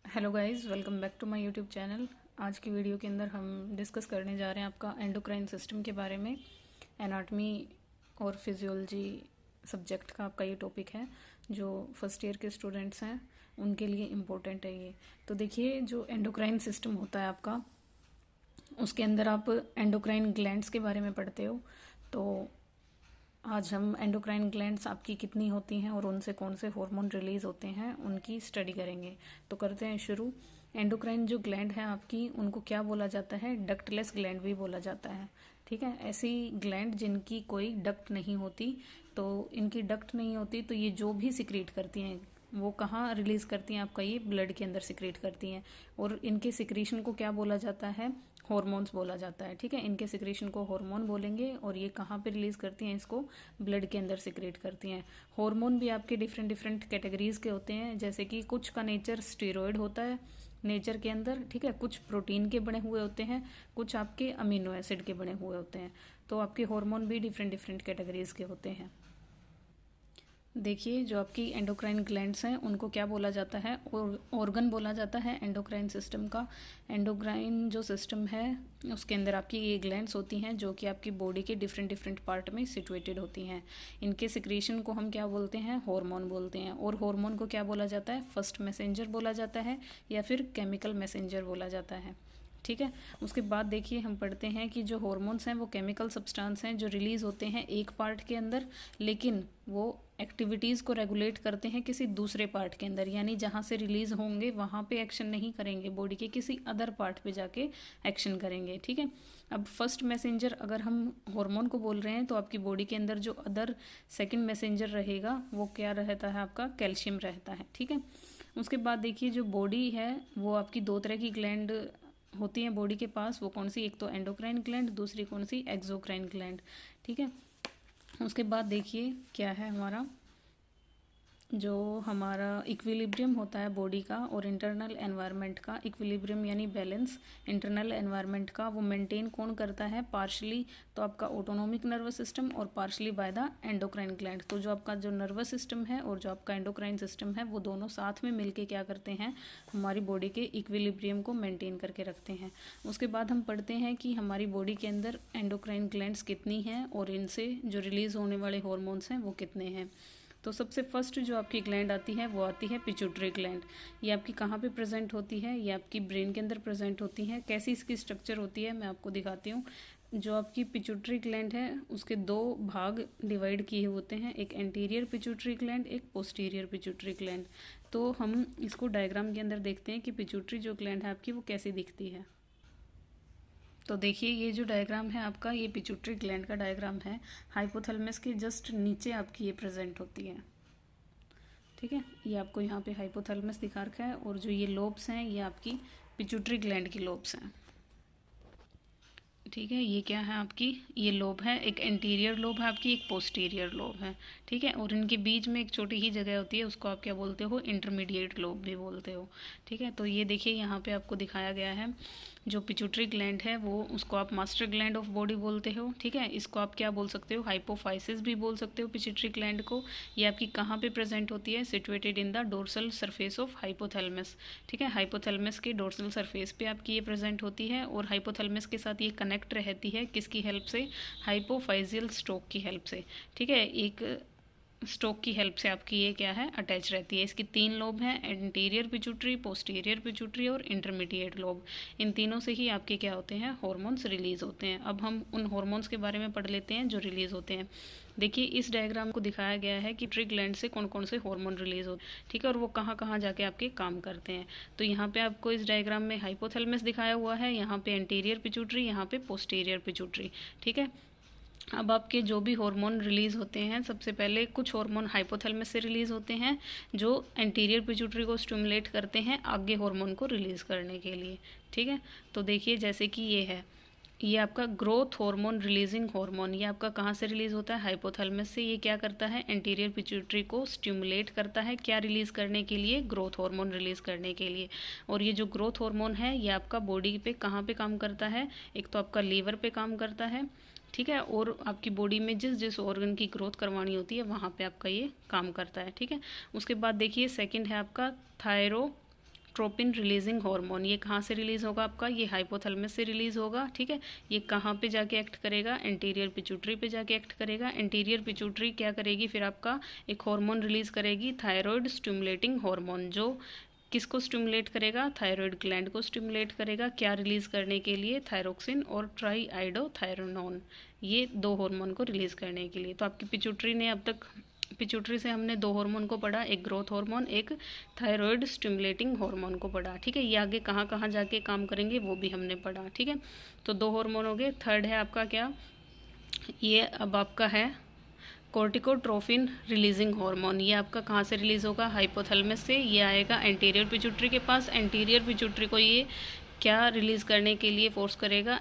Hello guys, welcome back to my YouTube channel. आज की video के अंदर हम डिस्कस करने जा रहे हैं आपका एंडोक्राइन सिस्टम के बारे में। एनाटमी और फिजियोलॉजी सब्जेक्ट का आपका ये टॉपिक है, जो फर्स्ट ईयर के स्टूडेंट्स हैं उनके लिए इम्पोर्टेंट है ये। तो देखिए, जो एंडोक्राइन सिस्टम होता है आपका, उसके अंदर आप एंडोक्राइन ग्लैंड्स के बारे में पढ़ते हो। तो आज हम एंडोक्राइन ग्लैंड्स आपकी कितनी होती हैं और उनसे कौन से हार्मोन रिलीज होते हैं उनकी स्टडी करेंगे। तो करते हैं शुरू। एंडोक्राइन जो ग्लैंड है आपकी, उनको क्या बोला जाता है? डक्टलेस ग्लैंड भी बोला जाता है। ठीक है, ऐसी ग्लैंड जिनकी कोई डक्ट नहीं होती। तो इनकी डक्ट नहीं होती तो ये जो भी सिक्रीट करती हैं वो कहाँ रिलीज करती हैं? आपका ये ब्लड के अंदर सिक्रीट करती हैं। और इनके सिक्रीशन को क्या बोला जाता है? हॉर्मोन्स बोला जाता है। ठीक है, इनके सिक्रीशन को हार्मोन बोलेंगे। और ये कहाँ पे रिलीज करती हैं? इसको ब्लड के अंदर सिक्रेट करती हैं। हार्मोन भी आपके डिफरेंट डिफरेंट कैटेगरीज के होते हैं, जैसे कि कुछ का नेचर स्टेरॉयड होता है नेचर के अंदर। ठीक है, कुछ प्रोटीन के बने हुए होते हैं, कुछ आपके अमीनो एसिड के बने हुए होते हैं। तो आपके हार्मोन भी डिफरेंट डिफरेंट कैटेगरीज के होते हैं। देखिए, जो आपकी एंडोक्राइन ग्लैंड्स हैं उनको क्या बोला जाता है? और ऑर्गन बोला जाता है एंडोक्राइन सिस्टम का। एंडोक्राइन जो सिस्टम है उसके अंदर आपकी ये ग्लैंड्स होती हैं, जो कि आपकी बॉडी के डिफरेंट डिफरेंट पार्ट में सिचुएटेड होती हैं। इनके सिक्रीशन को हम क्या बोलते हैं? हार्मोन बोलते हैं। और हार्मोन को क्या बोला जाता है? फर्स्ट मैसेंजर बोला जाता है या फिर केमिकल मैसेंजर बोला जाता है। ठीक है, उसके बाद देखिए हम पढ़ते हैं कि जो हॉर्मोन्स हैं वो केमिकल सब्सटेंस हैं जो रिलीज होते हैं एक पार्ट के अंदर, लेकिन वो एक्टिविटीज़ को रेगुलेट करते हैं किसी दूसरे पार्ट के अंदर। यानी जहाँ से रिलीज होंगे वहाँ पे एक्शन नहीं करेंगे, बॉडी के किसी अदर पार्ट पे जाके एक्शन करेंगे। ठीक है, अब फर्स्ट मैसेंजर अगर हम हार्मोन को बोल रहे हैं तो आपकी बॉडी के अंदर जो अदर सेकंड मैसेंजर रहेगा वो क्या रहता है? आपका कैल्शियम रहता है। ठीक है, उसके बाद देखिए, जो बॉडी है वो आपकी दो तरह की ग्लैंड होती हैं बॉडी के पास। वो कौन सी? एक तो एंडोक्राइन ग्लैंड, दूसरी कौन सी? Exocrine gland. ठीक है, उसके बाद देखिए क्या है हमारा, जो हमारा इक्विलिब्रियम होता है बॉडी का और इंटरनल एनवायरनमेंट का। इक्विलिब्रियम यानी बैलेंस, इंटरनल एनवायरनमेंट का वो मेंटेन कौन करता है? पार्शली तो आपका ऑटोनोमिक नर्वस सिस्टम और partially by the endocrine gland. तो जो आपका जो नर्वस सिस्टम है और जो आपका एंडोक्राइन सिस्टम है वो दोनों साथ में मिलके क्या करते हैं? हमारी बॉडी के इक्विलिब्रियम को मेंटेन करके रखते हैं। उसके बाद हम पढ़ते हैं कि हमारी बॉडी के अंदर एंडोक्राइन ग्लैंड्स कितनी हैं और इनसे जो रिलीज होने वाले हॉर्मोन्स हैं वो कितने हैं। तो सबसे फर्स्ट जो आपकी ग्लैंड आती है वो आती है पिट्यूटरी ग्लैंड। ये आपकी कहाँ पे प्रेजेंट होती है? ये आपकी ब्रेन के अंदर प्रेजेंट होती है। कैसी इसकी स्ट्रक्चर होती है मैं आपको दिखाती हूँ। जो आपकी पिट्यूटरी ग्लैंड है उसके दो भाग डिवाइड किए होते हैं, एक एंटीरियर पिट्यूटरी ग्लैंड, एक पोस्टीरियर पिट्यूटरी ग्लैंड। तो हम इसको डायग्राम के अंदर देखते हैं कि पिट्यूटरी जो ग्लैंड है आपकी वो कैसी दिखती है। तो देखिए, ये जो डायग्राम है आपका, ये पिट्यूटरी ग्लैंड का डायग्राम है। हाइपोथैलेमस के जस्ट नीचे आपकी ये प्रेजेंट होती है। ठीक है, ये आपको यहाँ पे हाइपोथैलेमस दिखा रखा है और जो ये लोब्स हैं ये आपकी पिट्यूटरी ग्लैंड की लोब्स हैं। ठीक है, ये क्या है आपकी? ये लोब है, एक एंटीरियर लोब है आपकी, एक पोस्टीरियर लोब है। ठीक है, और इनके बीच में एक छोटी ही जगह होती है, उसको आप क्या बोलते हो? इंटरमीडिएट लोब भी बोलते हो। ठीक है, तो ये देखिए यहाँ पे आपको दिखाया गया है जो पिट्यूटरी ग्लैंड है वो, उसको आप मास्टर ग्लैंड ऑफ बॉडी बोलते हो। ठीक है, इसको आप क्या बोल सकते हो? हाइपोफाइसिस भी बोल सकते हो पिट्यूटरी ग्लैंड को। ये आपकी कहाँ पे प्रेजेंट होती है? Situated in the dorsal surface of hypothalamus. ठीक है, हाइपोथैलेमस के डोर्सल सरफेस पे आपकी ये प्रेजेंट होती है और हाइपोथैलेमस के साथ ये कनेक्ट रहती है किसकी हेल्प से? हाइपोफाइजियल स्टोक की हेल्प से। ठीक है, एक स्टोक की हेल्प से आपकी ये क्या है? अटैच रहती है। इसकी तीन लोब हैं, एंटीरियर पिट्यूटरी, पोस्टीरियर पिट्यूटरी और इंटरमीडिएट लोब। इन तीनों से ही आपके क्या होते हैं? हॉर्मोन्स रिलीज होते हैं। अब हम उन हॉर्मोन्स के बारे में पढ़ लेते हैं जो रिलीज होते हैं। देखिए, इस डायग्राम को दिखाया गया है कि पिट्यूटरी ग्लैंड से कौन कौन से हार्मोन रिलीज होते हैं। ठीक है, और वो कहाँ कहाँ जाके आपके काम करते हैं। तो यहाँ पे आपको इस डायग्राम में हाइपोथैलेमस दिखाया हुआ है, यहाँ पे एंटीरियर पिट्यूटरी, यहाँ पे पोस्टीरियर पिट्यूटरी। ठीक है, अब आपके जो भी हार्मोन रिलीज होते हैं, सबसे पहले कुछ हार्मोन हाइपोथैलेमस से रिलीज होते हैं जो एंटीरियर पिट्यूटरी को स्टिमुलेट करते हैं आगे हार्मोन को रिलीज करने के लिए। ठीक है, तो देखिए जैसे कि ये आपका ग्रोथ हार्मोन रिलीजिंग हार्मोन, ये आपका कहाँ से रिलीज होता है? हाइपोथैलेमस से। ये क्या करता है? एंटीरियर पिट्यूटरी को स्टिमुलेट करता है, क्या रिलीज करने के लिए? ग्रोथ हार्मोन रिलीज करने के लिए। और ये जो ग्रोथ हार्मोन है ये आपका बॉडी पे कहाँ पे काम करता है? एक तो आपका लीवर पे काम करता है। ठीक है, और आपकी बॉडी में जिस जिस ऑर्गन की ग्रोथ करवानी होती है वहाँ पे आपका ये काम करता है। ठीक है, उसके बाद देखिए सेकंड है आपका थायरो गोनेडोट्रोपिन रिलीजिंग हार्मोन। ये कहाँ से रिलीज होगा आपका, ये हाइपोथैलेमस से रिलीज होगा, ठीक है। ये कहाँ पे जाके एक्ट करेगा, एंटीरियर पिट्यूटरी पे जाके एक्ट करेगा। एंटीरियर पिट्यूटरी क्या करेगी फिर आपका, एक हार्मोन रिलीज करेगी, थायराइड स्टिमुलेटिंग हार्मोन, जो किसको स्टिमुलेट करेगा, थायराइड ग्लैंड को स्टिमुलेट करेगा। क्या रिलीज करने के लिए, थायरोक्सिन और ट्राईआइडोथायरोनोन, ये दो हार्मोन को रिलीज करने के लिए। तो आपकी पिट्यूटरी ने अब तक, पिट्यूटरी से हमने दो हार्मोन को पढ़ा, एक ग्रोथ हार्मोन, एक थायराइड स्टिमुलेटिंग हार्मोन को पढ़ा, ठीक है। ये आगे कहाँ कहाँ जाके काम करेंगे वो भी हमने पढ़ा, ठीक है। तो दो हार्मोन हो गए। थर्ड है आपका क्या, ये अब आपका है कोर्टिकोट्रोफिन रिलीजिंग हार्मोन। ये आपका कहाँ से रिलीज होगा, हाइपोथैलेमस से। ये आएगा एंटीरियर पिट्यूटरी के पास। एंटीरियर पिट्यूटरी को ये क्या रिलीज करने के लिए फोर्स करेगा,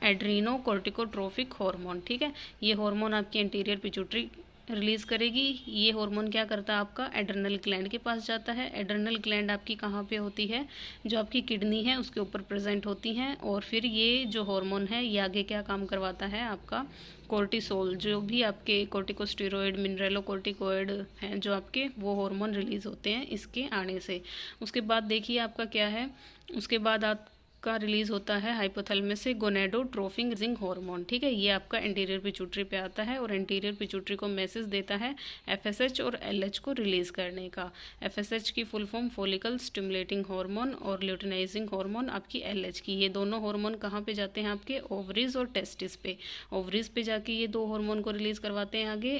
एड्रीनो कोर्टिकोट्रोफिक हार्मोन, ठीक है। ये हार्मोन आपकी एंटीरियर पिट्यूटरी रिलीज करेगी। ये हार्मोन क्या करता है आपका, एड्रेनल ग्लैंड के पास जाता है। एड्रेनल ग्लैंड आपकी कहाँ पे होती है, जो आपकी किडनी है उसके ऊपर प्रेजेंट होती हैं। और फिर ये जो हार्मोन है ये आगे क्या काम करवाता है आपका, कोर्टिसोल, जो भी आपके कोर्टिकोस्टेरॉइड, मिनरेलोकोर्टिकोइड हैं जो आपके, वो हार्मोन रिलीज होते हैं इसके आने से। उसके बाद देखिए आपका क्या है, उसके बाद आपका रिलीज होता है हाइपोथैलेमस से गोनेडोट्रोपिन रिलीजिंग हार्मोन, ठीक है। ये आपका एंटीरियर पिट्यूटरी पे आता है और एंटीरियर पिट्यूटरी को मैसेज देता है एफएसएच और एलएच को रिलीज करने का। एफएसएच की full form follicle stimulating hormone और ल्यूटिनाइजिंग हार्मोन आपकी एलएच की। ये दोनों हार्मोन कहाँ पे जाते हैं आपके, ओवरीज और टेस्टिस पे। ओवरीज पे जाके ये दो हार्मोन को रिलीज करवाते हैं आगे,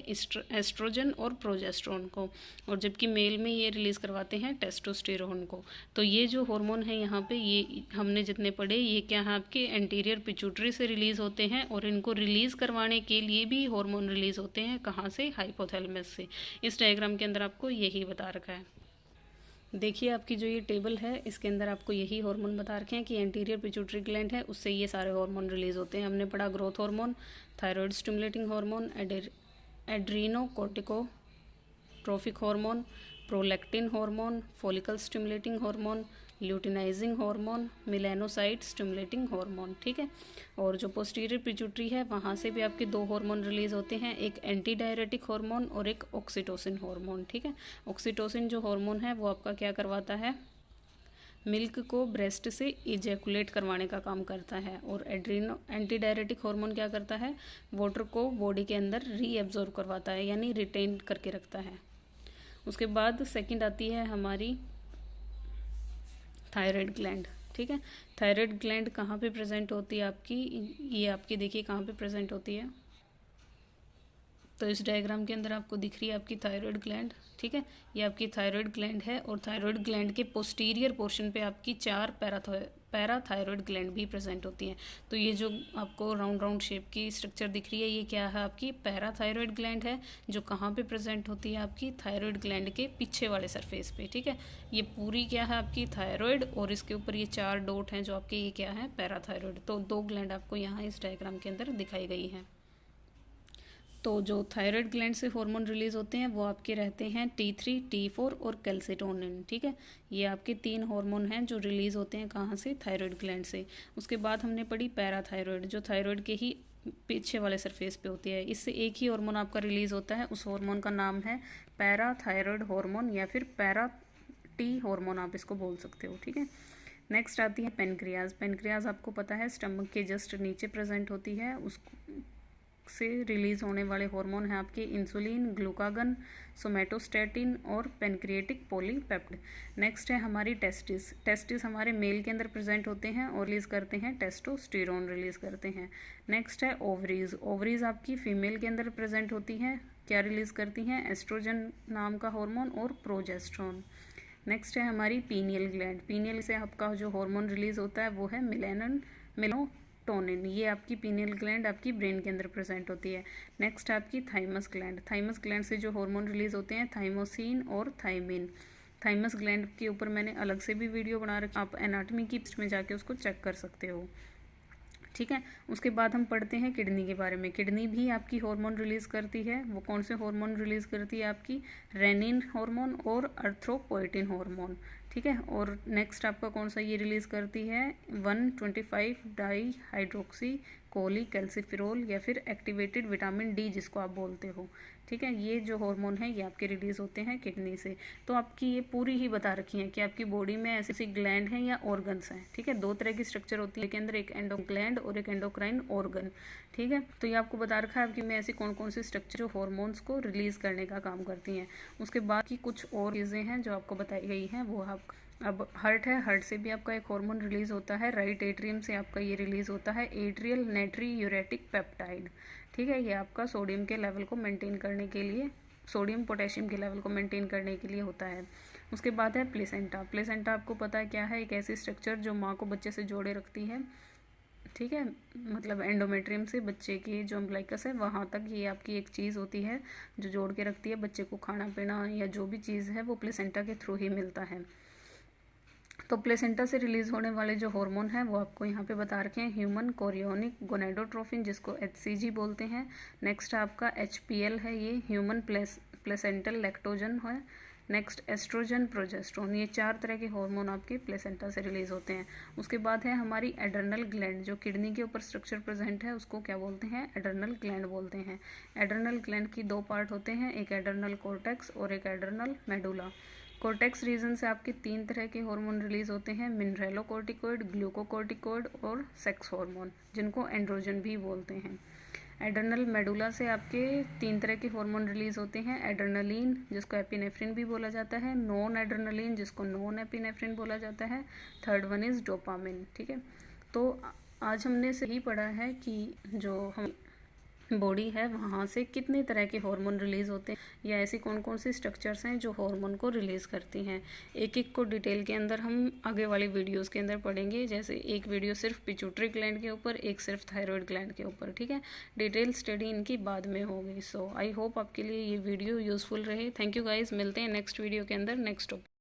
एस्ट्रोजन और प्रोजेस्टेरोन को, और जबकि मेल में ये रिलीज करवाते हैं टेस्टोस्टेरोन को। तो ये जो हार्मोन है यहाँ पे, ये हमने जितने पढ़े, ये क्या है आपके एंटीरियर पिट्यूटरी से रिलीज होते हैं। और इनको रिलीज करवाने के लिए भी हार्मोन रिलीज होते हैं, कहाँ से, हाइपोथैलेमस से। इस डायग्राम के अंदर आपको यही बता रखा है। देखिए आपकी जो ये टेबल है इसके अंदर आपको यही हार्मोन बता रखे हैं कि एंटीरियर पिट्यूटरी ग्लैंड है उससे ये सारे हार्मोन रिलीज होते हैं। हमने पढ़ा growth hormone, thyroid stimulating hormone, adreno corticotrophic hormone, prolactin hormone, follicle stimulating hormone, luteinizing hormone, melanocyte stimulating hormone, ठीक है। और जो पोस्टीरियर पिट्यूटरी है वहाँ से भी आपके दो हार्मोन रिलीज होते हैं, एक एंटी डायरेटिक हार्मोन और एक ऑक्सीटोसिन हार्मोन, ठीक है। ऑक्सीटोसिन जो हार्मोन है वो आपका क्या करवाता है, मिल्क को ब्रेस्ट से इजैकुलेट करवाने का काम करता है। और एंटी डायरेटिक हार्मोन क्या करता है, वाटर को बॉडी के अंदर रीएब्जॉर्ब करवाता है, यानी रिटेन करके रखता है। उसके बाद सेकंड आती है हमारी थायराइड ग्लैंड, ठीक है। थायराइड ग्लैंड कहाँ पे प्रेजेंट होती है आपकी, ये आपकी देखिए कहाँ पे प्रेजेंट होती है। तो इस डायग्राम के अंदर आपको दिख रही है आपकी थायराइड ग्लैंड, ठीक है। ये आपकी थायराइड ग्लैंड है और थायराइड ग्लैंड के पोस्टीरियर पोर्शन पे आपकी 4 पैराथायराइड ग्लैंड भी प्रेजेंट होती हैं। तो ये जो आपको राउंड राउंड शेप की स्ट्रक्चर दिख रही है ये क्या है, आपकी पैराथायराइड ग्लैंड है, जो कहाँ पे प्रेजेंट होती है, आपकी थायराइड ग्लैंड के पीछे वाले सरफेस पे, ठीक है। ये पूरी क्या है आपकी थायराइड, और इसके ऊपर ये 4 डॉट हैं जो आपके, ये क्या है, पैराथायराइड। तो 2 ग्लैंड आपको यहाँ इस डायग्राम के अंदर दिखाई गई हैं। तो जो थायराइड ग्लैंड से हार्मोन रिलीज होते हैं वो आपके रहते हैं T3, T4 और कैल्सिटोनिन, ठीक है। ये आपके 3 हार्मोन हैं जो रिलीज होते हैं कहाँ से, थायराइड ग्लैंड से। उसके बाद हमने पढ़ी पैराथायराइड, जो थायराइड के ही पीछे वाले सरफेस पे होती है। इससे एक ही हार्मोन आपका रिलीज होता है, उस हार्मोन का नाम है पैराथायराइड हार्मोन या फिर पैरा टी हार्मोन आप इसको बोल सकते हो, ठीक है। नेक्स्ट आती है पेनक्रियाज। पेनक्रियाज आपको पता है स्टमक के जस्ट नीचे प्रेजेंट होती है। उस से रिलीज होने वाले हार्मोन हैं आपके इंसुलिन, ग्लूकागन, सोमेटोस्टेटिन और पेनक्रिएटिक पॉलीपेप्टिड। नेक्स्ट है हमारी टेस्टिस। टेस्टिस हमारे मेल के अंदर प्रेजेंट होते हैं और रिलीज करते हैं टेस्टोस्टेरोन रिलीज करते हैं। नेक्स्ट है ओवरीज। ओवरीज आपकी फीमेल के अंदर प्रेजेंट होती हैं, क्या रिलीज करती हैं, एस्ट्रोजन नाम का हार्मोन और प्रोजेस्टेरोन। नेक्स्ट है हमारी पीनियल ग्लैंड। पीनियल से आपका जो हार्मोन रिलीज होता है वो है मेलाटोनिन। ये आपकी पीनियल ग्लैंड आपकी ब्रेन के अंदर प्रेजेंट होती है। नेक्स्ट आपकी थाइमस ग्लैंड। थाइमस ग्लैंड से जो हार्मोन रिलीज होते हैं थाइमोसिन और थाइमिन। थाइमस ग्लैंड के ऊपर मैंने अलग से भी वीडियो बना रखी, आप एनाटॉमी की में जाके उसको चेक कर सकते हो, ठीक है। उसके बाद हम पढ़ते हैं किडनी के बारे में। किडनी भी आपकी हार्मोन रिलीज करती है। वो कौन से हार्मोन रिलीज करती है आपकी, रेनिन हार्मोन और अर्थ्रोपोइटिन हार्मोन, ठीक है। और नेक्स्ट आपका कौन सा ये रिलीज करती है, 1,25 डाईहाइड्रोक्सी कोली कैल्सिफेरॉल या फिर एक्टिवेटेड विटामिन डी जिसको आप बोलते हो, ठीक है। ये जो हार्मोन है ये आपके रिलीज होते हैं किडनी से। तो आपकी ये पूरी ही बता रखी है कि आपकी बॉडी में ऐसी ग्लैंड हैं या ऑर्गन्स हैं। ठीक है, दो तरह की स्ट्रक्चर होती है के अंदर, एक एंडो ग्लैंड और एक एंडोक्राइन ऑर्गन। ठीक है, तो ये आपको बता रखा है आपकी में ऐसी कौन कौन सी स्ट्रक्चर जो हॉर्मोन्स को रिलीज करने का काम करती हैं। उसके बाद की कुछ और चीज़ें हैं जो आपको बताई गई हैं, वो आप अब हार्ट है, हार्ट से भी आपका एक हार्मोन रिलीज होता है, राइट एट्रियम से आपका ये रिलीज होता है एट्रियल नेट्री यूरेटिक पेप्टाइड। ठीक है, ये आपका सोडियम के लेवल को मेंटेन करने के लिए, सोडियम पोटेशियम के लेवल को मेंटेन करने के लिए होता है। उसके बाद है प्लेसेंटा। प्लेसेंटा आपको पता है क्या है, एक ऐसी स्ट्रक्चर जो माँ को बच्चे से जोड़े रखती है। ठीक है, मतलब एंडोमेट्रियम से बच्चे की जो अम्बलाइकस है वहाँ तक ये आपकी एक चीज़ होती है जो जोड़ के रखती है बच्चे को। खाना पीना या जो भी चीज़ है वो प्लेसेंटा के थ्रू ही मिलता है। तो प्लेसेंटा से रिलीज होने वाले जो हार्मोन हैं वो आपको यहाँ पे बता रखे हैं, ह्यूमन कोरियोनिक गोनेडोट्रोफिन जिसको HCG बोलते हैं। नेक्स्ट आपका HPL है, ये ह्यूमन प्लेसेंटल लैक्टोजन है। नेक्स्ट एस्ट्रोजन, प्रोजेस्ट्रोन, ये 4 तरह के हार्मोन आपके प्लेसेंटा से रिलीज होते हैं। उसके बाद है हमारी एड्रेनल ग्लैंड, जो किडनी के ऊपर स्ट्रक्चर प्रेजेंट है उसको क्या बोलते हैं, एड्रेनल ग्लैंड बोलते हैं। एड्रेनल ग्लैंड की 2 पार्ट होते हैं, एक एड्रेनल कॉर्टेक्स और एक एड्रेनल मेडुला। कॉर्टेक्स रीजन से आपके 3 तरह के हार्मोन रिलीज होते हैं, मिनरेलोकॉर्टिकॉइड, ग्लूकोकॉर्टिकॉइड और सेक्स हार्मोन, जिनको एंड्रोजन भी बोलते हैं। एड्रेनल मेडुला से आपके 3 तरह के हार्मोन रिलीज होते हैं, एड्रेनलिन जिसको एपिनेफ्रिन भी बोला जाता है, नॉन एड्रेनलिन जिसको नॉन एपिनेफ्रिन बोला जाता है, थर्ड वन इज डोपामिन। ठीक है, तो आज हमने सही पढ़ा है कि जो हम बॉडी है वहाँ से कितने तरह के हार्मोन रिलीज़ होते हैं या ऐसी कौन कौन सी स्ट्रक्चर्स हैं जो हार्मोन को रिलीज़ करती हैं। एक एक को डिटेल के अंदर हम आगे वाली वीडियोस के अंदर पढ़ेंगे, जैसे एक वीडियो सिर्फ पिट्यूटरी ग्लैंड के ऊपर, एक सिर्फ थायराइड ग्लैंड के ऊपर। ठीक है, डिटेल स्टडी इनकी बाद में होगी। सो आई होप आपके लिए ये वीडियो यूज़फुल रहे। थैंक यू गाइज, मिलते हैं नेक्स्ट वीडियो के अंदर नेक्स्ट टॉपिक।